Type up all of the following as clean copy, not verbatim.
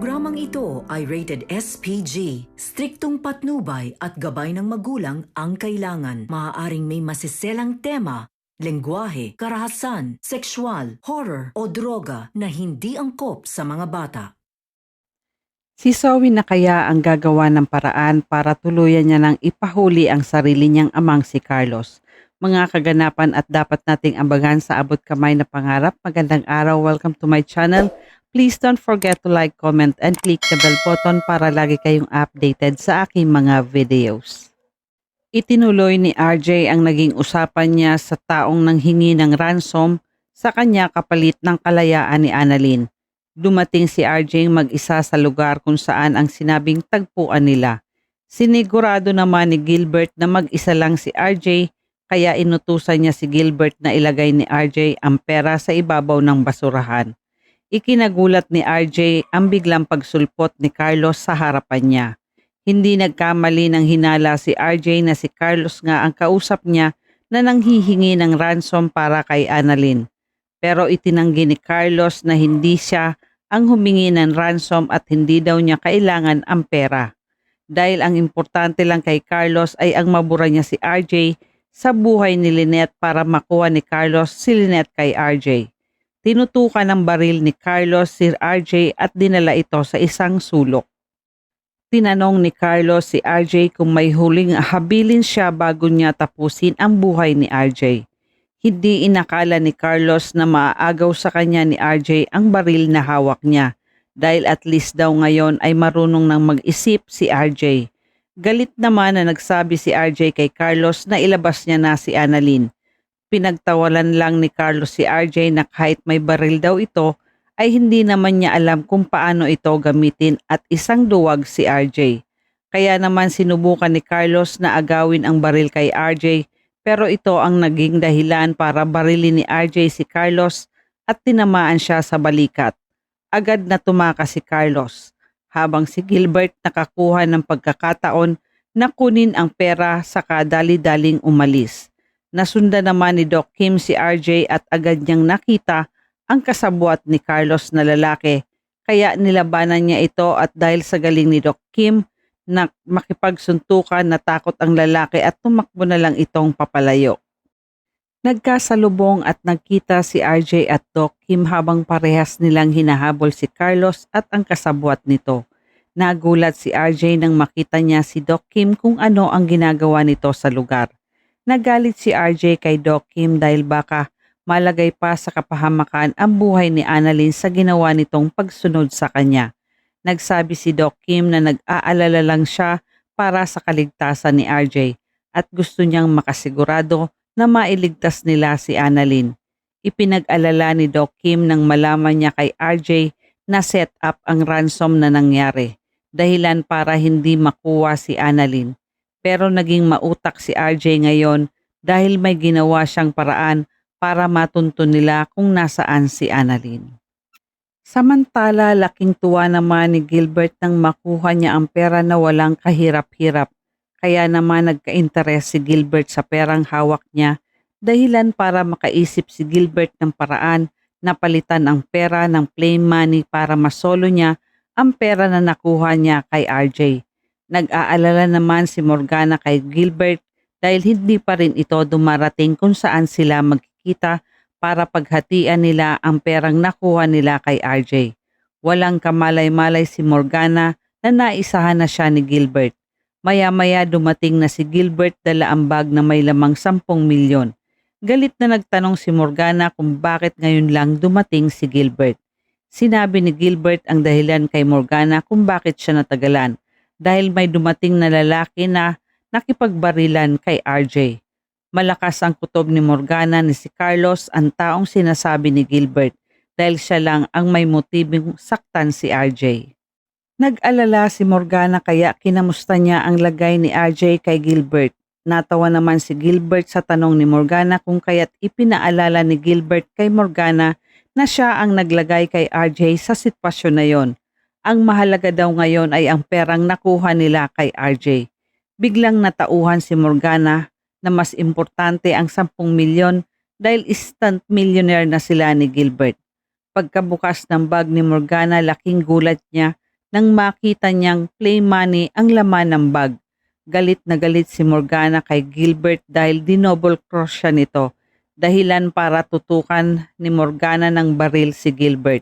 Programang ito ay rated SPG. Striktong patnubay at gabay ng magulang ang kailangan. Maaaring may masiselang tema, lengguwahe, karahasan, sexual, horror o droga na hindi angkop sa mga bata. Si Zoe na kaya ang gagawa ng paraan para tuluyan niya nang ipahuli ang sarili niyang amang si Carlos. Mga kaganapan at dapat nating ambagan sa abot kamay na pangarap. Magandang araw, welcome to my channel. Please don't forget to like, comment, and click the bell button para lagi kayong updated sa aking mga videos. Itinuloy ni RJ ang naging usapan niya sa taong nanghingi ng ransom sa kanya kapalit ng kalayaan ni Annalyn. Dumating si RJ mag-isa sa lugar kung saan ang sinabing tagpuan nila. Sinigurado naman ni Gilbert na mag-isa lang si RJ, kaya inutusan niya si Gilbert na ilagay ni RJ ang pera sa ibabaw ng basurahan. Ikinagulat ni RJ ang biglang pagsulpot ni Carlos sa harapan niya. Hindi nagkamali ng hinala si RJ na si Carlos nga ang kausap niya na nanghihingi ng ransom para kay Annalyn. Pero itinanggi ni Carlos na hindi siya ang humingi ng ransom at hindi daw niya kailangan ang pera. Dahil ang importante lang kay Carlos ay ang mabura niya si RJ sa buhay ni Lynette para makuha ni Carlos si Lynette kay RJ. Tinutukan ng baril ni Carlos si RJ at dinala ito sa isang sulok. Tinanong ni Carlos si RJ kung may huling habilin siya bago niya tapusin ang buhay ni RJ. Hindi inakala ni Carlos na maaagaw sa kanya ni RJ ang baril na hawak niya dahil at least daw ngayon ay marunong nang mag-isip si RJ. Galit naman na nagsabi si RJ kay Carlos na ilabas niya na si Annalyn. Pinagtawalan lang ni Carlos si RJ na kahit may baril daw ito ay hindi naman niya alam kung paano ito gamitin at isang duwag si RJ. Kaya naman sinubukan ni Carlos na agawin ang baril kay RJ pero ito ang naging dahilan para barilin ni RJ si Carlos at tinamaan siya sa balikat. Agad na tumakas si Carlos habang si Gilbert nakakuha ng pagkakataon na kunin ang pera saka dali-daling umalis. Nasundan naman ni Doc Kim si RJ at agad niyang nakita ang kasabwat ni Carlos na lalaki. Kaya nilabanan niya ito at dahil sa galing ni Doc Kim na makipagsuntukan, natakot ang lalaki at tumakbo na lang itong papalayo. Nagkasalubong at nagkita si RJ at Doc Kim habang parehas nilang hinahabol si Carlos at ang kasabwat nito. Nagulat si RJ nang makita niya si Doc Kim kung ano ang ginagawa nito sa lugar. Nagalit si RJ kay Doc Kim dahil baka malagay pa sa kapahamakan ang buhay ni Annalyn sa ginawa nitong pagsunod sa kanya. Nagsabi si Doc Kim na nag-aalala lang siya para sa kaligtasan ni RJ at gusto niyang makasigurado na mailigtas nila si Annalyn. Ipinag-alala ni Doc Kim nang malaman niya kay RJ na set up ang ransom na nangyari, dahilan para hindi makuha si Annalyn. Pero naging mautak si RJ ngayon dahil may ginawa siyang paraan para matunto nila kung nasaan si Annalyn. Samantala, laking tuwa naman ni Gilbert nang makuha niya ang pera na walang kahirap-hirap. Kaya naman nagka-interes si Gilbert sa perang hawak niya, dahilan para makaisip si Gilbert ng paraan na palitan ang pera ng plain money para masolo niya ang pera na nakuha niya kay RJ. Nag-aalala naman si Morgana kay Gilbert dahil hindi pa rin ito dumarating kung saan sila magkikita para paghatian nila ang perang nakuha nila kay RJ. Walang kamalay-malay si Morgana na naisahan na siya ni Gilbert. Maya-maya dumating na si Gilbert dala ang bag na may lamang 10 milyon. Galit na nagtanong si Morgana kung bakit ngayon lang dumating si Gilbert. Sinabi ni Gilbert ang dahilan kay Morgana kung bakit siya natagalan. Dahil may dumating na lalaki na nakipagbarilan kay RJ. Malakas ang kutob ni Morgana ni si Carlos ang taong sinasabi ni Gilbert dahil siya lang ang may motibong saktan si RJ. Nag-alala si Morgana kaya kinamusta niya ang lagay ni RJ kay Gilbert. Natawa naman si Gilbert sa tanong ni Morgana kung kaya't ipinaalala ni Gilbert kay Morgana na siya ang naglagay kay RJ sa sitwasyon na yon. Ang mahalaga daw ngayon ay ang perang nakuha nila kay RJ. Biglang natauhan si Morgana na mas importante ang 10 milyon dahil instant millionaire na sila ni Gilbert. Pagkabukas ng bag ni Morgana, laking gulat niya nang makita niyang play money ang laman ng bag. Galit na galit si Morgana kay Gilbert dahil dinouble cross siya nito, dahilan para tutukan ni Morgana ng baril si Gilbert.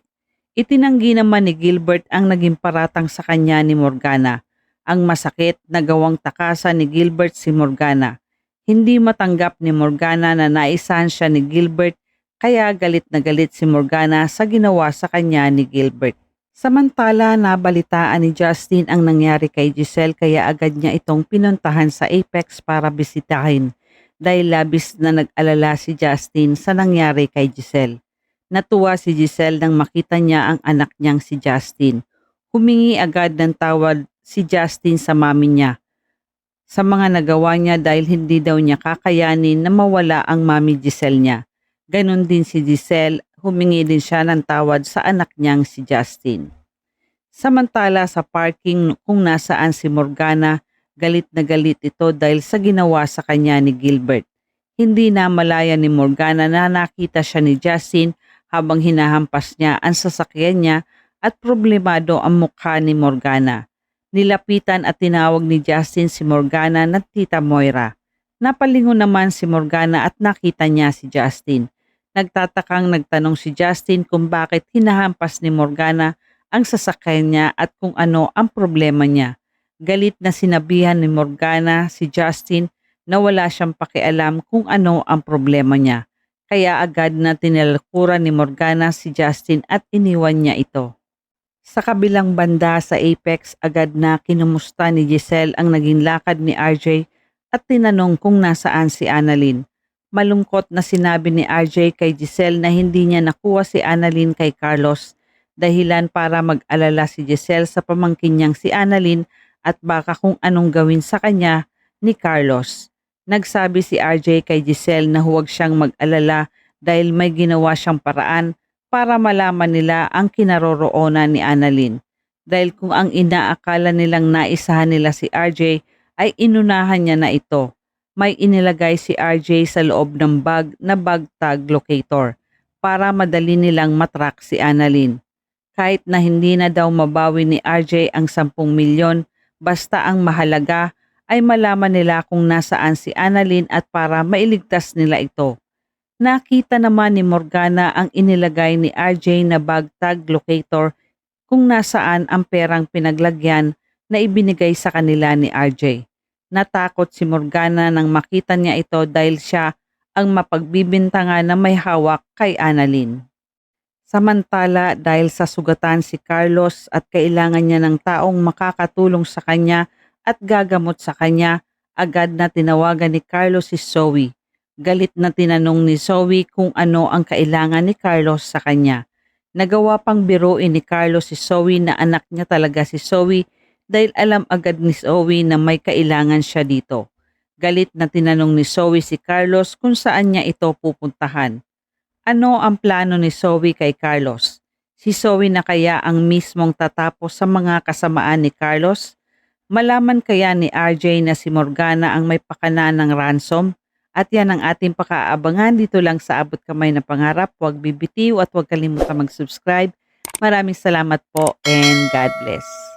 Itinanggi naman ni Gilbert ang naging paratang sa kanya ni Morgana. Ang masakit na gawang takasan ni Gilbert si Morgana. Hindi matanggap ni Morgana na naisahan siya ni Gilbert, kaya galit na galit si Morgana sa ginawa sa kanya ni Gilbert. Samantala, nabalitaan ni Justin ang nangyari kay Giselle kaya agad niya itong pinuntahan sa Apex para bisitahin dahil labis na nag-alala si Justin sa nangyari kay Giselle. Natuwa si Giselle nang makita niya ang anak niyang si Justin. Humingi agad ng tawad si Justin sa mami niya sa mga nagawa niya dahil hindi daw niya kakayanin na mawala ang mami Giselle niya. Ganon din si Giselle, humingi din siya ng tawad sa anak niyang si Justin. Samantala sa parking kung nasaan si Morgana, galit na galit ito dahil sa ginawa sa kanya ni Gilbert. Hindi na malaya ni Morgana na nakita siya ni Justin habang hinahampas niya ang sasakyan niya at problemado ang mukha ni Morgana. Nilapitan at tinawag ni Justin si Morgana na Tita Moira. Napalingon naman si Morgana at nakita niya si Justin. Nagtatakang nagtanong si Justin kung bakit hinahampas ni Morgana ang sasakyan niya at kung ano ang problema niya. Galit na sinabihan ni Morgana si Justin na wala siyang pakialam kung ano ang problema niya. Kaya agad na tinalikuran ni Morgana si Justin at iniwan niya ito. Sa kabilang banda sa Apex, agad na kinumusta ni Giselle ang naging lakad ni RJ at tinanong kung nasaan si Annalyn. Malungkot na sinabi ni RJ kay Giselle na hindi niya nakuha si Annalyn kay Carlos, dahilan para mag-alala si Giselle sa pamangkin niyang si Annalyn at baka kung anong gawin sa kanya ni Carlos. Nagsabi si RJ kay Giselle na huwag siyang mag-alala dahil may ginawa siyang paraan para malaman nila ang kinaroroonan ni Annalyn. Dahil kung ang inaakala nilang naisahan nila si RJ ay inunahan niya na ito. May inilagay si RJ sa loob ng bag na bag tag locator para madali nilang matrack si Annalyn. Kahit na hindi na daw mabawi ni RJ ang 10 milyon, basta ang mahalaga ay malaman nila kung nasaan si Annalyn at para mailigtas nila ito. Nakita naman ni Morgana ang inilagay ni RJ na bag tag locator kung nasaan ang perang pinaglagyan na ibinigay sa kanila ni RJ. Natakot si Morgana nang makita niya ito dahil siya ang mapagbibintangan na may hawak kay Annalyn. Samantala dahil sa sugatan si Carlos at kailangan niya ng taong makakatulong sa kanya at gagamot sa kanya, agad na tinawagan ni Carlos si Zoe. Galit na tinanong ni Zoe kung ano ang kailangan ni Carlos sa kanya. Nagawa pang biruin ni Carlos si Zoe na anak niya talaga si Zoe dahil alam agad ni Zoe na may kailangan siya dito. Galit na tinanong ni Zoe si Carlos kung saan niya ito pupuntahan. Ano ang plano ni Zoe kay Carlos? Si Zoe na kaya ang mismong tatapos sa mga kasamaan ni Carlos? Malaman kaya ni RJ na si Morgana ang may pakana ng ransom? At yan ang ating pakaabangan dito lang sa Abot Kamay na Pangarap. Huwag bibitiw at huwag kalimutan mag-subscribe. Maraming salamat po and God bless.